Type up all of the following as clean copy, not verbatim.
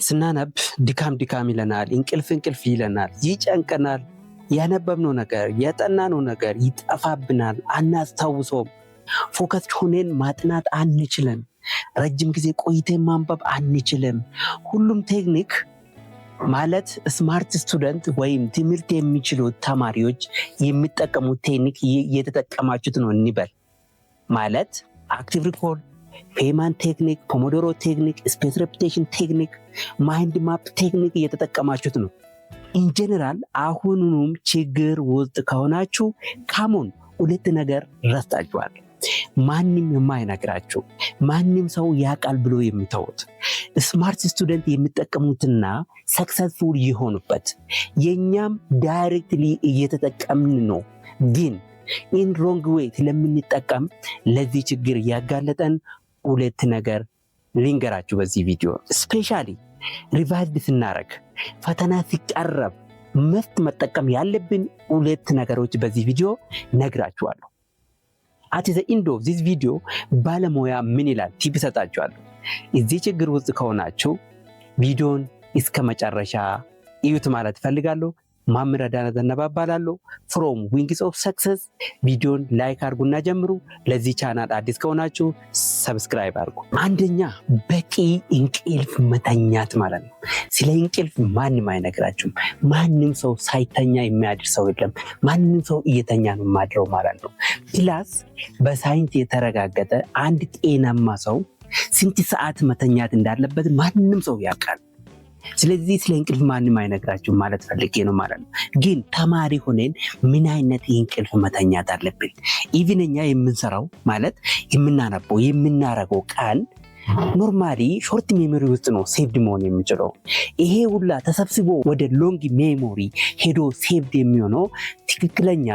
ስናነብ ድካም ይለናል፣ እንቅልፍ ይለናል፣ ይጨንቀናል። ያነበብነው ነገር ያጠናነው ነገር ይጠፋብናል፣ አናስታውሰውም። ፎከስ ሆነን ማጥናት አንችልም። ረጅም ጊዜ ቆይተን ማንበብ አንችልም። ሁሉም ቴክኒክ ማለት ስማርት ስቱደንት ወይም ትምህርት የሚችሉ ተማሪዎች የሚጠቀሙት ቴክኒክ እየተጠቀማችሁት ነው እንበል። ማለት አክቲቭ ሪኮል፣ ፔማን ቴክኒክ፣ ፖሞዶሮ ቴክኒክ፣ ስፔስ ሬፒቴሽን ቴክኒክ፣ ማይንድ ማፕ ቴክኒክ እየተጠቀማችሁት ነው። ኢንጀነራል አሁኑም ችግር ውስጥ ከሆናችሁ ካሞን ሁለት ነገር ረስታችኋል። ማንም የማይነግራችሁ ማንም ሰው ያውቃል ብሎ የሚተውት ስማርት ስቱደንት የሚጠቀሙትና ሰክሰስፉል የሆኑበት የኛም ዳይሬክትሊ እየተጠቀምን ነው። ግን ኢን ሮንግ ዌይ ስለምንጠቀም ለዚህ ችግር ያጋለጠን ሁለት ነገር ልንገራችሁ በዚህ ቪዲዮ። ስፔሻሊ ሪቫይዝድ ስናረግ ፈተና ሲቀረብ መስት መጠቀም ያለብን ሁለት ነገሮች በዚህ ቪዲዮ ነግራችኋለሁ። አት ዘ ኢንድ ኦፍ ዚስ ቪዲዮ ባለሙያ ምን ይላል ቲፕ ሰጣችኋለሁ። እዚህ ችግር ውስጥ ከሆናችሁ ቪዲዮን እስከ መጨረሻ እዩት ማለት ፈልጋለሁ። መምህር አዳነ ዘነበ እባላለሁ ፍሮም ዊንግስ ኦፍ ሰክሰስ። ቪዲዮን ላይክ አድርጉና ጀምሩ። ለዚህ ቻናል አዲስ ከሆናችሁ ሰብስክራይብ አድርጉ። አንደኛ በቂ እንቅልፍ መተኛት ማለት ነው። ስለ እንቅልፍ ማንም አይነግራችሁም። ማንም ሰው ሳይተኛ የሚያድር ሰው የለም። ማንም ሰው እየተኛ ነው የማድረው ማለት ነው። ፕላስ በሳይንስ የተረጋገጠ አንድ ጤናማ ሰው ስንት ሰዓት መተኛት እንዳለበት ማንም ሰው ያውቃል። ስለዚህ ስለ እንቅልፍ ማንም አይነግራችሁም ማለት ፈልጌ ነው ማለት ነው። ግን ተማሪ ሆነን ምን አይነት እንቅልፍ መተኛት አለብን? ኢቭን እኛ የምንሰራው ማለት የምናነበው የምናረገው ቀን ኖርማሊ ሾርት ሜሞሪ ውስጥ ነው ሴቭድ መሆን የሚችለው። ይሄ ሁላ ተሰብስቦ ወደ ሎንግ ሜሞሪ ሄዶ ሴቭድ የሚሆነው ትክክለኛ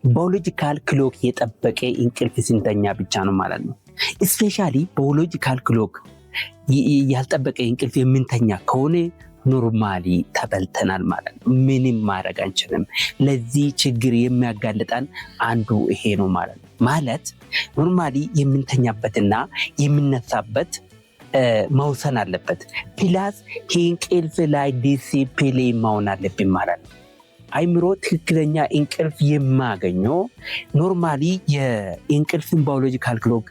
ባዮሎጂካል ክሎክ የጠበቀ እንቅልፍ ስንተኛ ብቻ ነው ማለት ነው። ስፔሻሊ ባዮሎጂካል ክሎክ ያልጠበቀ እንቅልፍ የምንተኛ ከሆነ ኖርማሊ ተበልተናል ማለት ነው። ምንም ማድረግ አንችልም። ለዚህ ችግር የሚያጋልጠን አንዱ ይሄ ነው ማለት ነው። ማለት ኖርማሊ የምንተኛበትና የምነሳበት መውሰን አለበት። ፕላስ እንቅልፍ ላይ ዲሲፕሊን መሆን አለብን ማለት ነው። አይምሮ ትክክለኛ እንቅልፍ የማገኘው ኖርማሊ የእንቅልፍን ባዮሎጂካል ክሎክ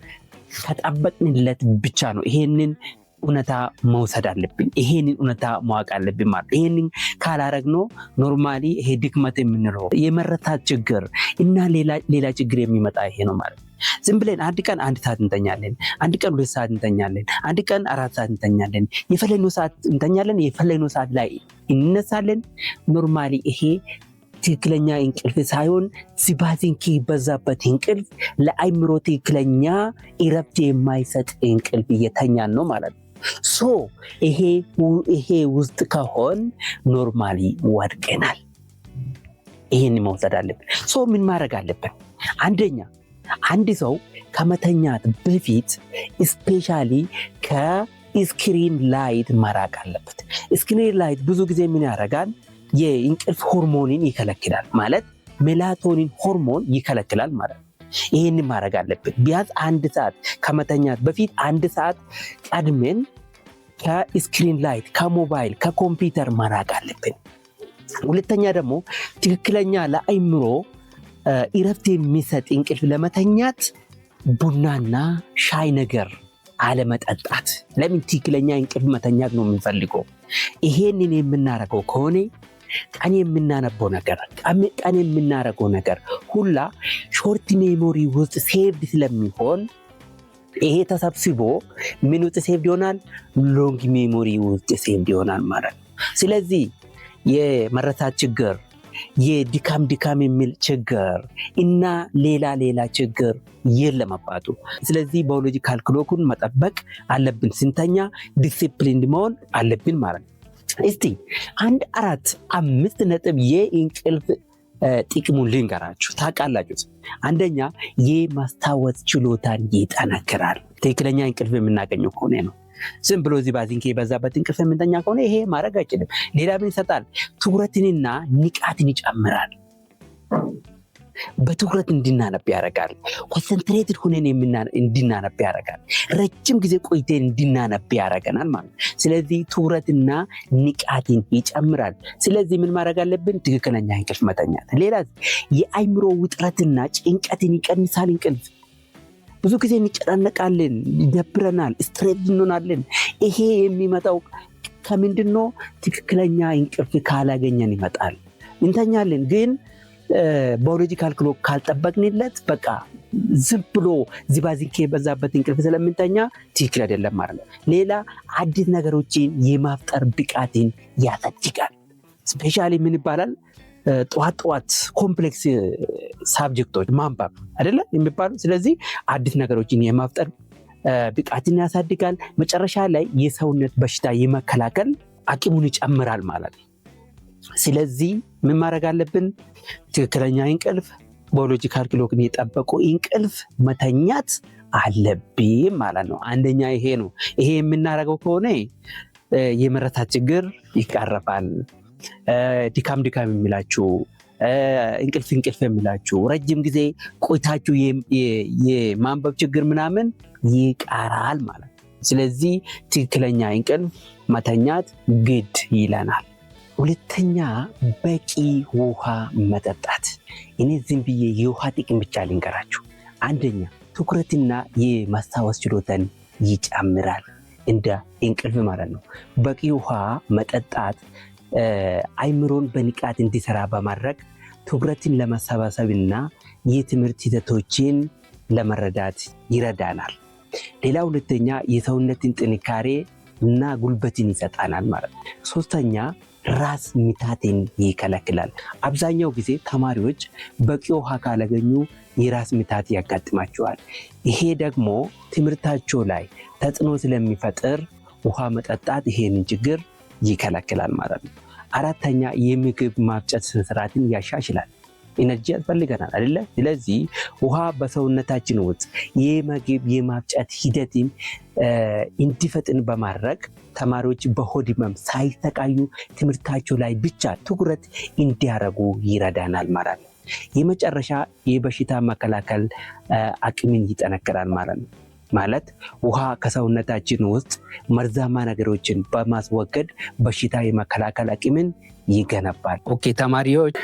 ከጠበቅንለት ብቻ ነው። ይሄንን እውነታ መውሰድ አለብን። ይሄንን እውነታ ማወቅ አለብን ማለት። ይሄንን ካላረግነው ኖርማሊ ይሄ ድክመት የምንለው የመረሳት ችግር እና ሌላ ችግር የሚመጣ ይሄ ነው ማለት። ዝም ብለን አንድ ቀን 1 ሰዓት እንተኛለን፣ አንድ ቀን 2 ሰዓት እንተኛለን፣ አንድ ቀን 4 ሰዓት እንተኛለን፣ የፈለግነው ሰዓት እንተኛለን፣ የፈለግነው ሰዓት ላይ እንነሳለን። ኖርማሊ ይሄ ትክክለኛ እንቅልፍ ሳይሆን ሲባዚንኪ በዛበት እንቅልፍ ለአይምሮ ትክክለኛ እረፍት የማይሰጥ እንቅልፍ እየተኛን ነው ማለት ነው። ሶ ይሄ ውስጥ ከሆን ኖርማሊ ወድቀናል። ይሄን መውሰድ አለብን። ሶ ምን ማድረግ አለብን? አንደኛ አንድ ሰው ከመተኛት በፊት ስፔሻሊ ከስክሪን ላይት መራቅ አለበት። ስክሪን ላይት ብዙ ጊዜ ምን ያደርጋል? የእንቅልፍ ሆርሞንን ይከለክላል ማለት ሜላቶኒን ሆርሞን ይከለክላል ማለት ነው። ይሄን ማድረግ አለብን። ቢያንስ 1 ሰዓት ከመተኛት በፊት 1 ሰዓት ቀድመን ከስክሪን ላይት ከሞባይል ከኮምፒውተር መራቅ አለብን። ሁለተኛ ደግሞ ትክክለኛ ለአይምሮ እረፍት የሚሰጥ እንቅልፍ ለመተኛት ቡናና ሻይ ነገር አለመጠጣት። ለምን? ትክክለኛ እንቅልፍ መተኛት ነው የምንፈልገው። ይሄንን የምናረገው ከሆነ ቀን የምናነበው ነገር ቀን የምናረገው ነገር ሁላ ሾርት ሜሞሪ ውስጥ ሴቭድ ስለሚሆን ይሄ ተሰብስቦ ምን ውስጥ ሴቭድ ይሆናል? ሎንግ ሜሞሪ ውስጥ ሴቭድ ይሆናል ማለት ነው። ስለዚህ የመረሳት ችግር፣ የድካም የሚል ችግር እና ሌላ ችግር የለም አባቱ። ስለዚህ ባዮሎጂካል ክሎኩን መጠበቅ አለብን። ስንተኛ ዲሲፕሊን መሆን አለብን ማለት ነው። እስቲ 4-5 ነጥብ የእንቅልፍ ጥቅሙን ልንገራችሁ። ታውቃላችሁ፣ አንደኛ የማስታወስ ችሎታን ይጠነክራል። ትክክለኛ እንቅልፍ የምናገኘው ከሆነ ነው። ዝም ብሎ እዚህ ባዚንኬ የበዛበት እንቅልፍ የምንተኛ ከሆነ ይሄ ማድረግ አይችልም። ሌላ ምን ይሰጣል? ትኩረትንና ንቃትን ይጨምራል። በትኩረት እንድናነብ ያደርጋል። ኮንሰንትሬትድ ሆነን እንድናነብ ያደርጋል። ረጅም ጊዜ ቆይተን እንድናነብ ያደርገናል ማለት ነው። ስለዚህ ትኩረትና ንቃትን ይጨምራል። ስለዚህ ምን ማድረግ አለብን? ትክክለኛ እንቅልፍ መተኛት። ሌላ የአይምሮ ውጥረትና ጭንቀትን ይቀንሳል እንቅልፍ። ብዙ ጊዜ እንጨናነቃለን፣ ይደብረናል፣ ስትሬስ እንሆናለን። ይሄ የሚመጣው ከምንድን ነው? ትክክለኛ እንቅልፍ ካላገኘን ይመጣል። እንተኛለን ግን ባዮሎጂካል ክሎክ ካልጠበቅንለት በቃ ዝም ብሎ ዝባዝንኬ የበዛበት እንቅልፍ ስለምንተኛ ትክክል አይደለም ማለት ነው። ሌላ አዲስ ነገሮችን የማፍጠር ብቃትን ያሳድጋል። ስፔሻሊ ምን ይባላል? ጠዋት ኮምፕሌክስ ሳብጀክቶች ማንበብ አይደለ የሚባሉ። ስለዚህ አዲስ ነገሮችን የማፍጠር ብቃትን ያሳድጋል። መጨረሻ ላይ የሰውነት በሽታ የመከላከል አቅሙን ይጨምራል ማለት ነው። ስለዚህ ምን ማድረግ አለብን? ትክክለኛ እንቅልፍ፣ ባዮሎጂካል ክሎክን የጠበቁ እንቅልፍ መተኛት አለብን ማለት ነው። አንደኛ ይሄ ነው። ይሄ የምናደርገው ከሆነ የመረሳት ችግር ይቀረፋል። ድካም የሚላችሁ እንቅልፍ የሚላችሁ ረጅም ጊዜ ቆይታችሁ የማንበብ ችግር ምናምን ይቀራል ማለት ነው። ስለዚህ ትክክለኛ እንቅልፍ መተኛት ግድ ይለናል። ሁለተኛ በቂ ውሃ መጠጣት። እኔ ዝም ብዬ የውሃ ጥቅም ብቻ ልንገራችሁ። አንደኛ ትኩረትና የማስታወስ ችሎታን ይጨምራል፣ እንደ እንቅልፍ ማለት ነው። በቂ ውሃ መጠጣት አይምሮን በንቃት እንዲሰራ በማድረግ ትኩረትን ለመሰባሰብና የትምህርት ሂደቶችን ለመረዳት ይረዳናል። ሌላ ሁለተኛ የሰውነትን ጥንካሬ እና ጉልበትን ይሰጣናል ማለት ነው። ሶስተኛ ራስ ምታትን ይከለክላል። አብዛኛው ጊዜ ተማሪዎች በቂ ውሃ ካላገኙ የራስ ምታት ያጋጥማቸዋል። ይሄ ደግሞ ትምህርታቸው ላይ ተጽዕኖ ስለሚፈጥር ውሃ መጠጣት ይሄንን ችግር ይከለክላል ማለት ነው። አራተኛ የምግብ ማፍጨት ስርዓትን ያሻሽላል። ኢነርጂ ያስፈልገናል አይደለ? ስለዚህ ውሃ በሰውነታችን ውስጥ የምግብ የማፍጨት ሂደትን እንዲፈጥን በማድረግ ተማሪዎች በሆድ ህመም ሳይሰቃዩ ትምህርታቸው ላይ ብቻ ትኩረት እንዲያደርጉ ይረዳናል ማለት ነው። የመጨረሻ የበሽታ መከላከል አቅምን ይጠነክራል ማለት ነው። ማለት ውሃ ከሰውነታችን ውስጥ መርዛማ ነገሮችን በማስወገድ በሽታ የመከላከል አቅምን ይገነባል። ኦኬ ተማሪዎች፣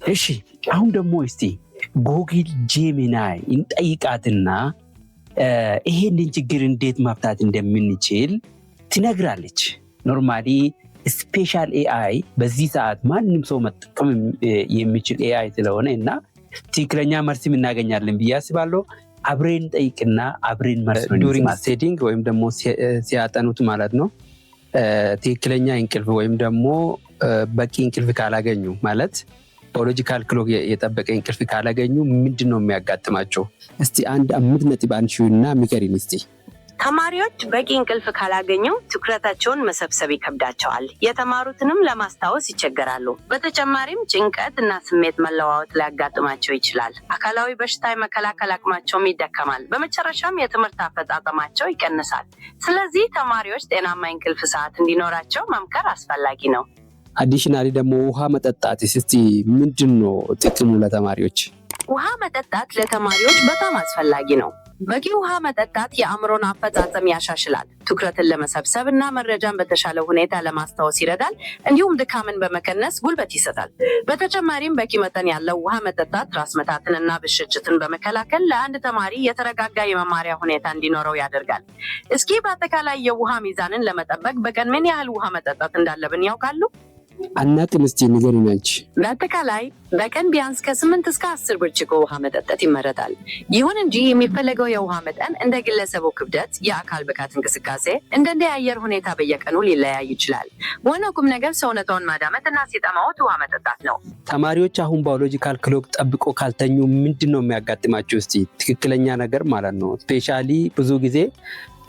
እሺ አሁን ደግሞ እስቲ ጎግል ጄሚናይ እንጠይቃትና ይሄንን ችግር እንዴት መፍታት እንደምንችል ትነግራለች። ኖርማሊ ስፔሻል ኤአይ በዚህ ሰዓት ማንም ሰው መጠቀም የሚችል ኤአይ ስለሆነ እና ትክክለኛ መልስ እናገኛለን ብዬ አስባለሁ። አብሬን ጠይቅና አብሬን መልስ ዱሪንግ ስቴዲንግ ወይም ደግሞ ሲያጠኑት ማለት ነው። ትክክለኛ እንቅልፍ ወይም ደግሞ በቂ እንቅልፍ ካላገኙ ማለት ባዮሎጂካል ክሎክ የጠበቀ እንቅልፍ ካላገኙ ምንድን ነው የሚያጋጥማቸው? እስቲ አንድ 5 ነጥብ አንሺውና ሚከሪን እስቲ። ተማሪዎች በቂ እንቅልፍ ካላገኙ ትኩረታቸውን መሰብሰብ ይከብዳቸዋል። የተማሩትንም ለማስታወስ ይቸገራሉ። በተጨማሪም ጭንቀት እና ስሜት መለዋወጥ ሊያጋጥማቸው ይችላል። አካላዊ በሽታ የመከላከል አቅማቸውም ይደከማል። በመጨረሻም የትምህርት አፈጻጸማቸው ይቀንሳል። ስለዚህ ተማሪዎች ጤናማ እንቅልፍ ሰዓት እንዲኖራቸው መምከር አስፈላጊ ነው። አዲሽናሊ ደግሞ ውሃ መጠጣት እስቲ ምንድን ነው ጥቅሙ ለተማሪዎች? ውሃ መጠጣት ለተማሪዎች በጣም አስፈላጊ ነው። በቂ ውሃ መጠጣት የአእምሮን አፈጻጸም ያሻሽላል፣ ትኩረትን ለመሰብሰብ እና መረጃን በተሻለ ሁኔታ ለማስታወስ ይረዳል። እንዲሁም ድካምን በመቀነስ ጉልበት ይሰጣል። በተጨማሪም በቂ መጠን ያለው ውሃ መጠጣት ራስ ምታትን እና ብስጭትን በመከላከል ለአንድ ተማሪ የተረጋጋ የመማሪያ ሁኔታ እንዲኖረው ያደርጋል። እስኪ በአጠቃላይ የውሃ ሚዛንን ለመጠበቅ በቀን ምን ያህል ውሃ መጠጣት እንዳለብን ያውቃሉ? አናውቅም። እስቲ ንገሪኝ አንቺ። በአጠቃላይ በቀን ቢያንስ ከ8 እስከ 10 ብርጭቆ ውሃ መጠጣት ይመረጣል። ይሁን እንጂ የሚፈለገው የውሃ መጠን እንደ ግለሰቡ ክብደት፣ የአካል ብቃት እንቅስቃሴ እንደ የአየር ሁኔታ በየቀኑ ሊለያይ ይችላል። ዋናው ቁም ነገር ሰውነትዎን ማዳመጥ እና ሲጠማዎት ውሃ መጠጣት ነው። ተማሪዎች አሁን ባዮሎጂካል ክሎክ ጠብቆ ካልተኙ ምንድን ነው የሚያጋጥማቸው? እስቲ ትክክለኛ ነገር ማለት ነው። ስፔሻሊ ብዙ ጊዜ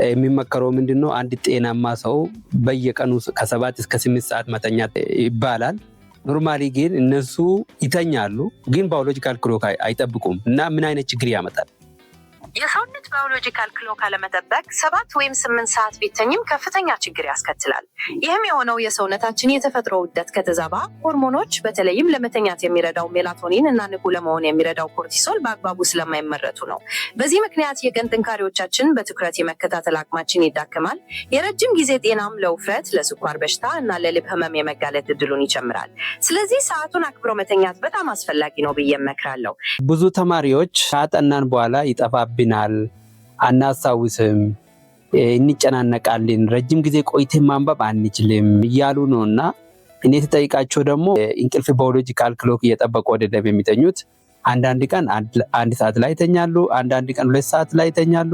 የሚመከረው ምንድነው? አንድ ጤናማ ሰው በየቀኑ ከ7 እስከ 8 ሰዓት መተኛት ይባላል። ኖርማሊ ግን እነሱ ይተኛሉ፣ ግን ባዮሎጂካል ክሎክ አይጠብቁም እና ምን አይነት ችግር ያመጣል? የሰውነት ባዮሎጂካል ክሎክ አለመጠበቅ 7 ወይም 8 ሰዓት ቢተኝም ከፍተኛ ችግር ያስከትላል። ይህም የሆነው የሰውነታችን የተፈጥሮ ውደት ከተዛባ ሆርሞኖች በተለይም ለመተኛት የሚረዳው ሜላቶኒን እና ንቁ ለመሆን የሚረዳው ኮርቲሶል በአግባቡ ስለማይመረቱ ነው። በዚህ ምክንያት የቀን ጥንካሬዎቻችን በትኩረት የመከታተል አቅማችን ይዳክማል። የረጅም ጊዜ ጤናም ለውፍረት፣ ለስኳር በሽታ እና ለልብ ህመም የመጋለጥ እድሉን ይጨምራል። ስለዚህ ሰዓቱን አክብሮ መተኛት በጣም አስፈላጊ ነው ብዬ እመክራለሁ። ብዙ ተማሪዎች ካጠናን በኋላ ይጠፋብናል፣ አናስታውስም፣ እንጨናነቃለን፣ ረጅም ጊዜ ቆይተን ማንበብ አንችልም እያሉ ነው። እና እኔ ተጠይቃቸው ደግሞ እንቅልፍ ባዮሎጂካል ክሎክ እየጠበቁ አይደለም የሚተኙት። አንዳንድ ቀን 1 ሰዓት ላይ ይተኛሉ፣ አንዳንድ ቀን 2 ሰዓት ላይ ይተኛሉ፣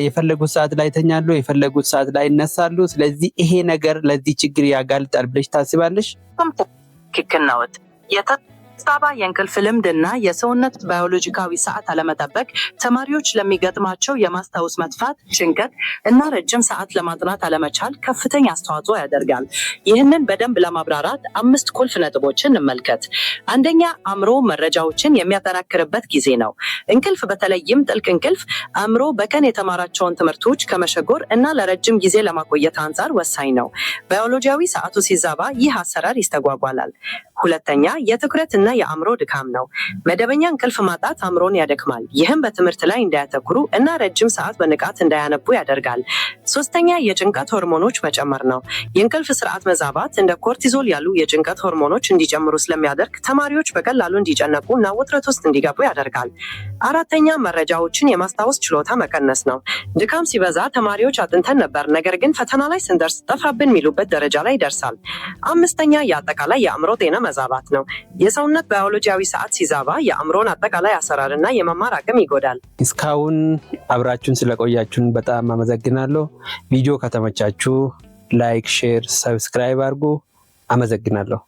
የፈለጉት ሰዓት ላይ ይተኛሉ፣ የፈለጉት ሰዓት ላይ ይነሳሉ። ስለዚህ ይሄ ነገር ለዚህ ችግር ያጋልጣል ብለሽ ታስባለሽ? ትክክል ነው። የተዛባ የእንቅልፍ ልምድና የሰውነት ባዮሎጂካዊ ሰዓት አለመጠበቅ ተማሪዎች ለሚገጥማቸው የማስታወስ መጥፋት፣ ጭንቀት እና ረጅም ሰዓት ለማጥናት አለመቻል ከፍተኛ አስተዋጽኦ ያደርጋል። ይህንን በደንብ ለማብራራት 5 ቁልፍ ነጥቦችን እንመልከት። አንደኛ፣ አእምሮ መረጃዎችን የሚያጠናክርበት ጊዜ ነው። እንቅልፍ በተለይም ጥልቅ እንቅልፍ አእምሮ በቀን የተማራቸውን ትምህርቶች ከመሸጎር እና ለረጅም ጊዜ ለማቆየት አንጻር ወሳኝ ነው። ባዮሎጂያዊ ሰዓቱ ሲዛባ ይህ አሰራር ይስተጓጓላል። ሁለተኛ፣ የትኩረት እና የአእምሮ ድካም ነው። መደበኛ እንቅልፍ ማጣት አእምሮን ያደክማል። ይህም በትምህርት ላይ እንዳያተኩሩ እና ረጅም ሰዓት በንቃት እንዳያነቡ ያደርጋል። ሶስተኛ፣ የጭንቀት ሆርሞኖች መጨመር ነው። የእንቅልፍ ስርዓት መዛባት እንደ ኮርቲዞል ያሉ የጭንቀት ሆርሞኖች እንዲጨምሩ ስለሚያደርግ ተማሪዎች በቀላሉ እንዲጨነቁ እና ውጥረት ውስጥ እንዲገቡ ያደርጋል። አራተኛ፣ መረጃዎችን የማስታወስ ችሎታ መቀነስ ነው። ድካም ሲበዛ ተማሪዎች አጥንተን ነበር ነገር ግን ፈተና ላይ ስንደርስ ጠፋብን የሚሉበት ደረጃ ላይ ይደርሳል። አምስተኛ፣ የአጠቃላይ የአእምሮ ጤና መዛባት ነው። የሰውነት ባዮሎጂያዊ ሰዓት ሲዛባ የአእምሮን አጠቃላይ አሰራርና የመማር አቅም ይጎዳል። እስካሁን አብራችሁን ስለቆያችሁን በጣም አመሰግናለሁ። ቪዲዮ ከተመቻችሁ ላይክ፣ ሼር፣ ሰብስክራይብ አድርጉ። አመሰግናለሁ።